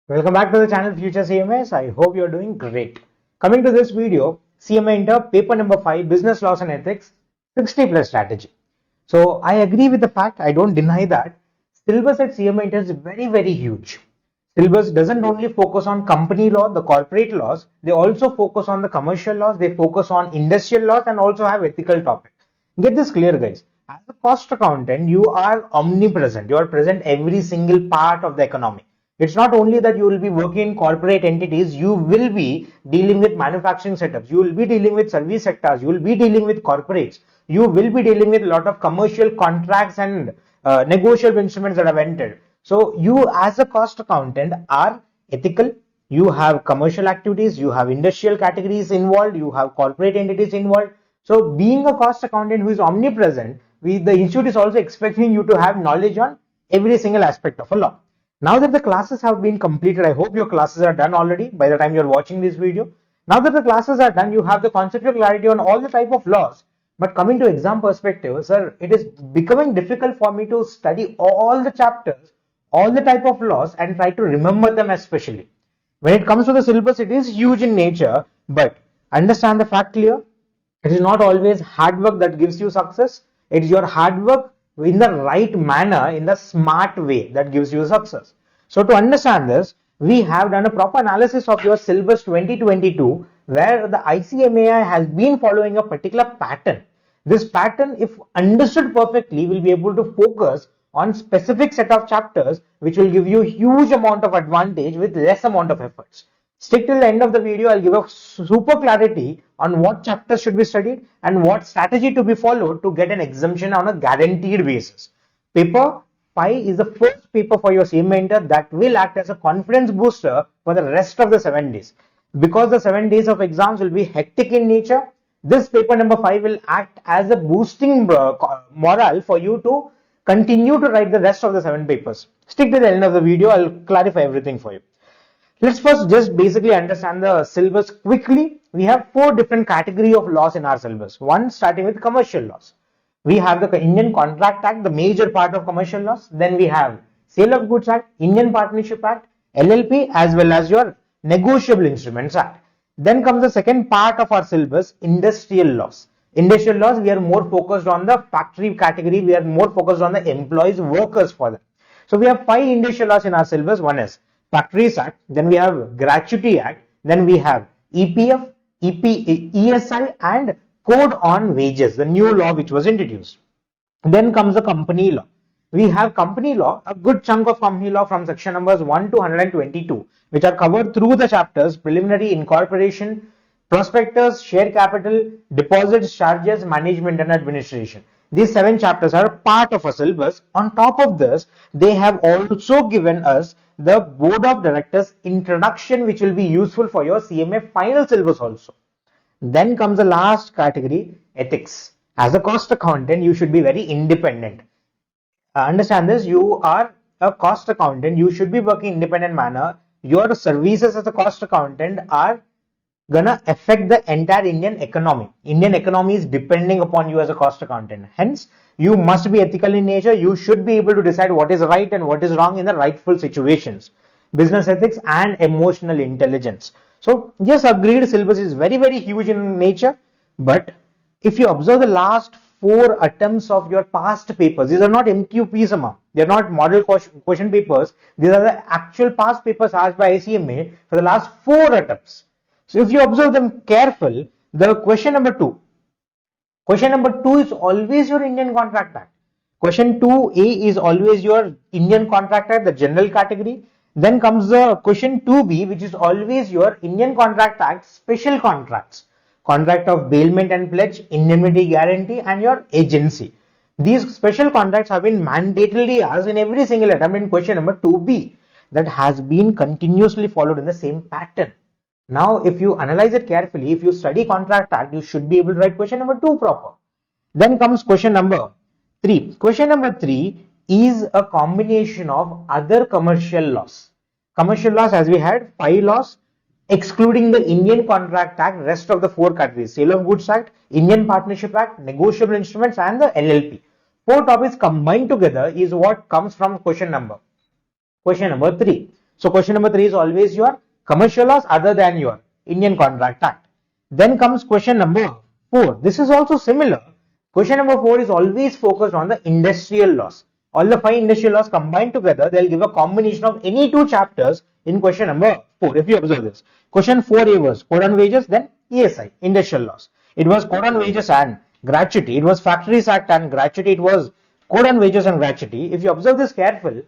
Welcome back to the channel Future CMAs. I hope you're doing great. Coming to this video, CMA Inter paper number 5, Business Laws and Ethics, 60 plus strategy. So I agree with the fact, I don't deny that syllabus at CMA Inter is very huge. Syllabus doesn't only focus on company law, the corporate laws, they also focus on the commercial laws, they focus on industrial laws and also have ethical topics. Get this clear, guys. As a cost accountant, you are omnipresent. You are present every single part of the economy. It's not only that you will be working in corporate entities, you will be dealing with manufacturing setups, you will be dealing with service sectors, you will be dealing with corporates, you will be dealing with a lot of commercial contracts and negotiable instruments that have entered. So you as a cost accountant are ethical, you have commercial activities, you have industrial categories involved, you have corporate entities involved. So being a cost accountant who is omnipresent, the institute is also expecting you to have knowledge on every single aspect of a law. Now that the classes have been completed, I hope your classes are done already by the time you're watching this video. Now that the classes are done, you have the conceptual clarity on all the type of laws. But coming to exam perspective, sir, it is becoming difficult for me to study all the chapters, all the type of laws and try to remember them especially. When it comes to the syllabus, it is huge in nature, but understand the fact clear. It is not always hard work that gives you success. It is your hard work in the right manner, in the smart way that gives you success. So to understand this, we have done a proper analysis of your syllabus 2022 where the ICMAI has been following a particular pattern. This pattern, if understood perfectly, will be able to focus on specific set of chapters which will give you huge amount of advantage with less amount of efforts. Stick till the end of the video. I'll give a super clarity on what chapters should be studied and what strategy to be followed to get an exemption on a guaranteed basis. Paper 5 is the first paper for your CMA Inter that will act as a confidence booster for the rest of the 7 days. Because the 7 days of exams will be hectic in nature, this paper number 5 will act as a boosting morale for you to continue to write the rest of the 7 papers. Stick to the end of the video. I'll clarify everything for you. Let's first just basically understand the syllabus quickly. We have 4 different categories of laws in our syllabus. One starting with commercial laws. We have the Indian Contract Act, the major part of commercial laws. Then we have Sale of Goods Act, Indian Partnership Act, LLP, as well as your Negotiable Instruments Act. Then comes the second part of our syllabus, industrial laws. Industrial laws, we are more focused on the factory category. We are more focused on the employees, workers for them. So we have 5 industrial laws in our syllabus. One is Factories Act, then we have Gratuity Act, then we have EPF, ESI and Code on Wages, the new law which was introduced. Then comes the company law. We have company law, a good chunk of company law from section numbers 1 to 122, which are covered through the chapters preliminary incorporation, prospectus, share capital, deposits, charges, management and administration. These 7 chapters are part of a syllabus. On top of this, they have also given us the board of directors introduction, which will be useful for your CMA final syllabus also. Then comes the last category, ethics. As a cost accountant, you should be very independent. Understand this, you are a cost accountant, you should be working independent manner. Your services as a cost accountant are gonna affect the entire Indian economy. Indian economy is depending upon you as a cost accountant. Hence, you must be ethical in nature. You should be able to decide what is right and what is wrong in the rightful situations. Business ethics and emotional intelligence. So, yes, agreed, syllabus is very huge in nature. But if you observe the last 4 attempts of your past papers, these are not MQPs, they are not model question papers. These are the actual past papers asked by ICMA for the last 4 attempts. So if you observe them careful, the question number 2 is always your Indian Contract Act. Question 2A is always your Indian Contract Act, the general category. Then comes the question 2B, which is always your Indian Contract Act, special contracts. Contract of bailment and pledge, indemnity guarantee and your agency. These special contracts have been mandatorily asked in every single attempt in question number 2B. That has been continuously followed in the same pattern. Now, if you analyze it carefully, if you study Contract Act, you should be able to write question number 2 proper. Then comes question number 3. Question number 3 is a combination of other commercial laws. Commercial laws, as we had 5 laws, excluding the Indian Contract Act, rest of the 4 categories, Sale of Goods Act, Indian Partnership Act, Negotiable Instruments and the LLP. Four topics combined together is what comes from question number 3. So question number 3 is always your commercial laws other than your Indian Contract Act. Then comes question number 4. This is also similar. Question number 4 is always focused on the industrial laws. All the 5 industrial laws combined together, they'll give a combination of any 2 chapters in question number 4. If you observe this, question 4A was code on wages, then ESI, industrial laws. It was code on wages and gratuity. It was Factories Act and gratuity. It was code on wages and gratuity. If you observe this careful,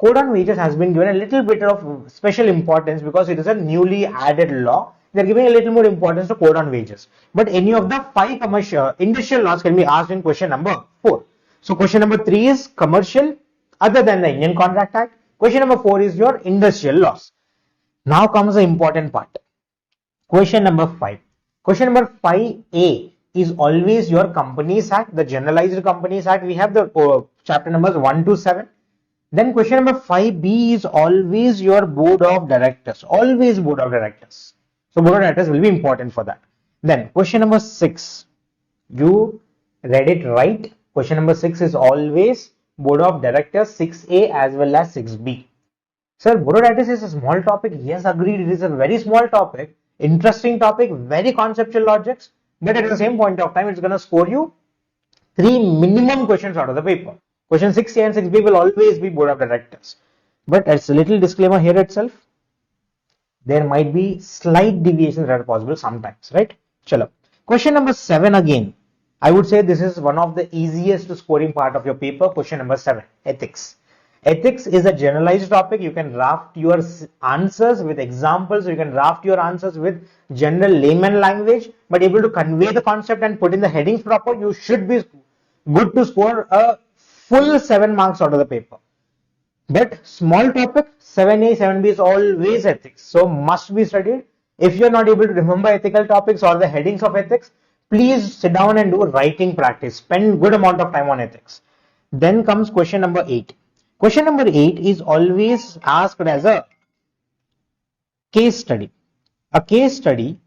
code on wages has been given a little bit of special importance because it is a newly added law. They are giving a little more importance to code on wages. But any of the 5 commercial industrial laws can be asked in question number 4. So question number 3 is commercial other than the Indian Contract Act. Question number 4 is your industrial laws. Now comes the important part. Question number 5. Question number 5A is always your Companies Act, the Generalized Companies Act. We have the chapter numbers 1 to 7. Then question number 5B is always your Board of Directors. Always Board of Directors. So Board of Directors will be important for that. Then question number 6. You read it right. Question number 6 is always Board of Directors 6A as well as 6B. Sir, Board of Directors is a small topic. Yes, agreed. It is a very small topic. Interesting topic. Very conceptual logics. But at the same point of time, it's going to score you 3 minimum questions out of the paper. Question 6A and 6B will always be Board of Directors. But as a little disclaimer here itself, there might be slight deviations that are possible sometimes, right? Chalo. Question number 7 again. I would say this is one of the easiest scoring part of your paper. Question number 7, ethics. Ethics is a generalized topic. You can draft your answers with examples. You can draft your answers with general layman language, but able to convey the concept and put in the headings proper. You should be good to score a full 7 marks out of the paper. But small topic, 7A, 7B is always ethics. So must be studied. If you're not able to remember ethical topics or the headings of ethics, please sit down and do writing practice. Spend good amount of time on ethics. Then comes question number 8. Question number 8 is always asked as a case study. A case study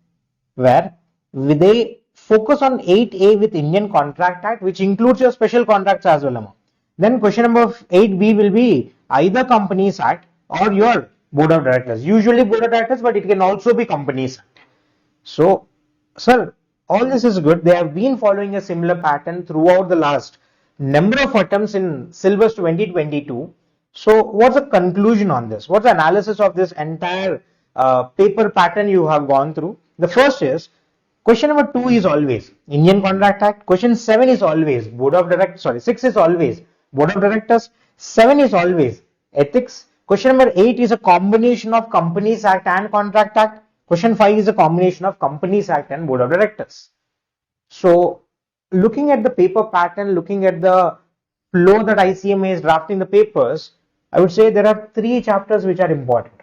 where they focus on 8A with Indian Contract Act, which includes your special contracts as well. Then question number 8B will be either Companies Act or your Board of Directors. Usually Board of Directors, but it can also be Companies Act. So, sir, all this is good. They have been following a similar pattern throughout the last number of attempts in syllabus 2022. So, what's the conclusion on this? What's the analysis of this entire paper pattern you have gone through? The first is, question number 2 is always Indian Contract Act. Question 7 is always Board of Directors. Sorry, 6 is always Board of Directors. 7 is always ethics. Question number 8 is a combination of Companies Act and Contract Act. Question 5 is a combination of Companies Act and Board of Directors. So, looking at the paper pattern, looking at the flow that ICMA is drafting the papers, I would say there are 3 chapters which are important.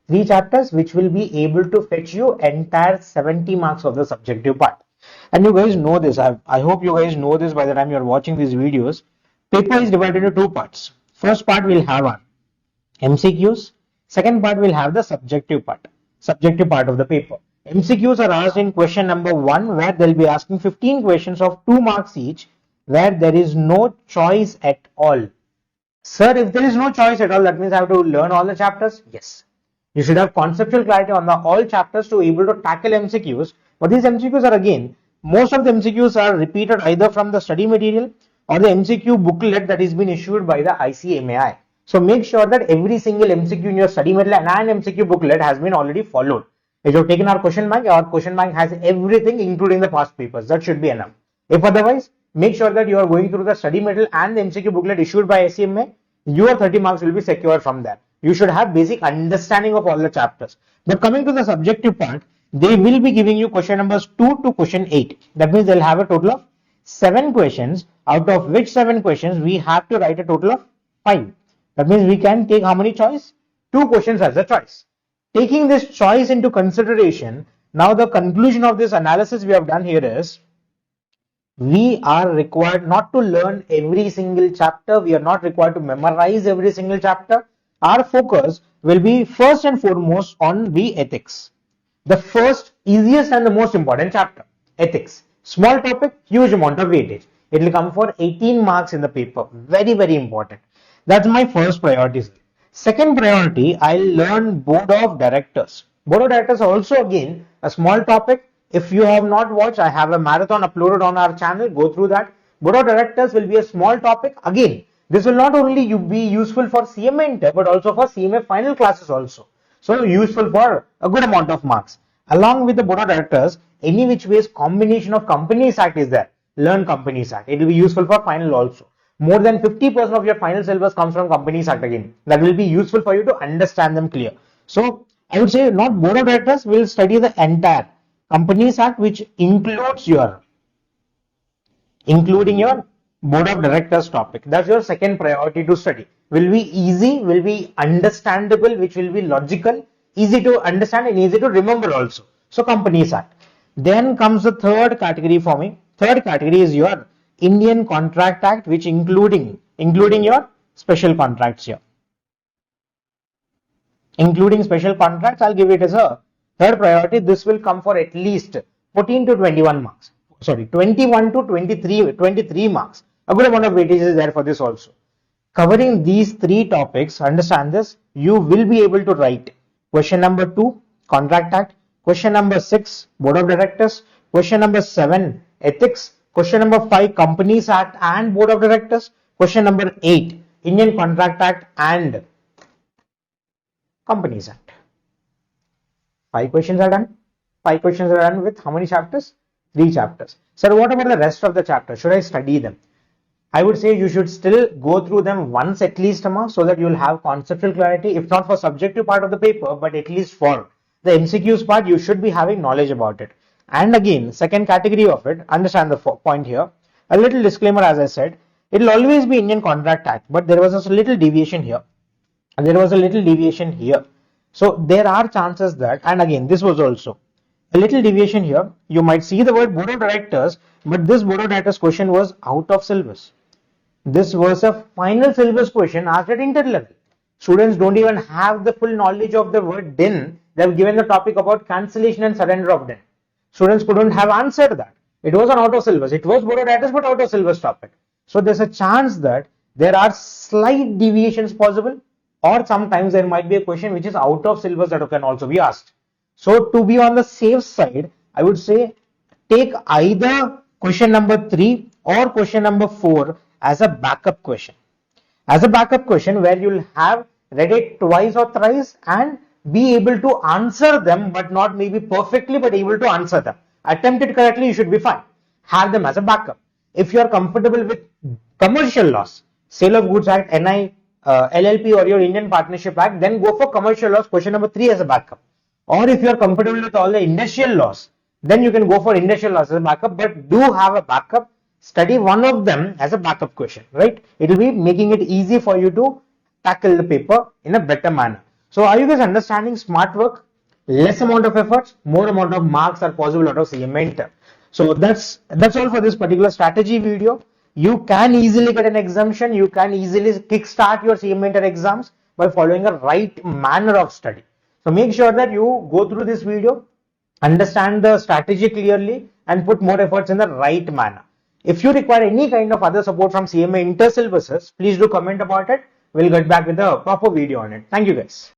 3 chapters which will be able to fetch you entire 70 marks of the subjective part. And you guys know this. I hope you guys know this by the time you are watching these videos. Paper is divided into 2 parts. First part will have our MCQs. Second part will have the subjective part of the paper. MCQs are asked in question number 1, where they'll be asking 15 questions of 2 marks each, where there is no choice at all. Sir, if there is no choice at all, that means I have to learn all the chapters? Yes. You should have conceptual clarity on the all chapters to able to tackle MCQs. But these MCQs are again, most of the MCQs are repeated either from the study material or the MCQ booklet that is been issued by the ICMAI. So make sure that every single MCQ in your study material and MCQ booklet has been already followed. If you have taken our question bank has everything including the past papers. That should be enough. If otherwise, make sure that you are going through the study material and the MCQ booklet issued by ICMAI. Your 30 marks will be secure from that. You should have basic understanding of all the chapters. But coming to the subjective part, they will be giving you question numbers 2 to question 8. That means they'll have a total of 7 questions, out of which 7 questions we have to write a total of 5. That means we can take how many choice? 2 questions as a choice. Taking this choice into consideration, now the conclusion of this analysis we have done here is, we are required not to learn every single chapter. We are not required to memorize every single chapter. Our focus will be first and foremost on the ethics. The first, easiest and the most important chapter, ethics. Small topic, huge amount of weightage. It will come for 18 marks in the paper. Very, very important. That's my first priority. Second priority, I'll learn board of directors. Board of directors also again a small topic. If you have not watched, I have a marathon uploaded on our channel. Go through that. Board of directors will be a small topic. Again, this will not only be useful for CMA Inter but also for CMA final classes also. So useful for a good amount of marks. Along with the board of directors, any which ways combination of Companies Act is there. Learn Companies Act. It will be useful for final also. More than 50% of your final syllabus comes from Companies Act again. That will be useful for you to understand them clear. So I would say not board of directors, will study the entire Companies Act, which includes including your board of directors topic. That's your second priority to study. Will be easy, will be understandable, which will be logical, easy to understand and easy to remember also. So Companies Act. Then comes the third category for me. Third category is your Indian Contract Act, which including your special contracts here. Including special contracts, I'll give it as a third priority. This will come for at least 14 to 21 marks. Sorry, 21 to 23 marks. A good amount of weightage is there for this also. Covering these three topics, understand this, you will be able to write question number 2, Contract Act, question number 6, Board of Directors, question number 7, Ethics, question number 5, Companies Act and Board of Directors, question number 8, Indian Contract Act and Companies Act. 5 questions are done. 5 questions are done with how many chapters? 3 chapters. Sir, what about the rest of the chapters? Should I study them? I would say you should still go through them once at least, so that you will have conceptual clarity, if not for subjective part of the paper, but at least for the MCQs part, you should be having knowledge about it. And again, second category of it, understand the point here. A little disclaimer, as I said, it will always be Indian Contract Act, but there was a little deviation here. And there was a little deviation here. So there are chances that, and again, this was also a little deviation here. You might see the word Board of Directors, but this Board of Directors question was out of syllabus. This was a final syllabus question asked at inter level. Students don't even have the full knowledge of the word DIN. They have given the topic about cancellation and surrender of DIN. Students couldn't have answered that. It was an out of syllabus. It was Board of Directors, but out of syllabus topic. So there's a chance that there are slight deviations possible, or sometimes there might be a question which is out of syllabus that can also be asked. So to be on the safe side, I would say take either question number 3 or question number 4 as a backup question. As a backup question where you'll have read it twice or thrice and be able to answer them, but not maybe perfectly, but able to answer them. Attempt it correctly, you should be fine. Have them as a backup. If you are comfortable with commercial laws, Sale of Goods Act, NI, LLP or your Indian Partnership Act, then go for commercial laws, question number 3 as a backup. Or if you are comfortable with all the industrial laws, then you can go for industrial laws as a backup, but do have a backup. Study one of them as a backup question, right? It will be making it easy for you to tackle the paper in a better manner. So are you guys understanding smart work? Less amount of efforts, more amount of marks are possible out of CMA Inter. So that's all for this particular strategy video. You can easily get an exemption. You can easily kickstart your CMA Inter exams by following a right manner of study. So make sure that you go through this video, understand the strategy clearly and put more efforts in the right manner. If you require any kind of other support from CMA Inter syllabuses, please do comment about it. We'll get back with a proper video on it. Thank you guys.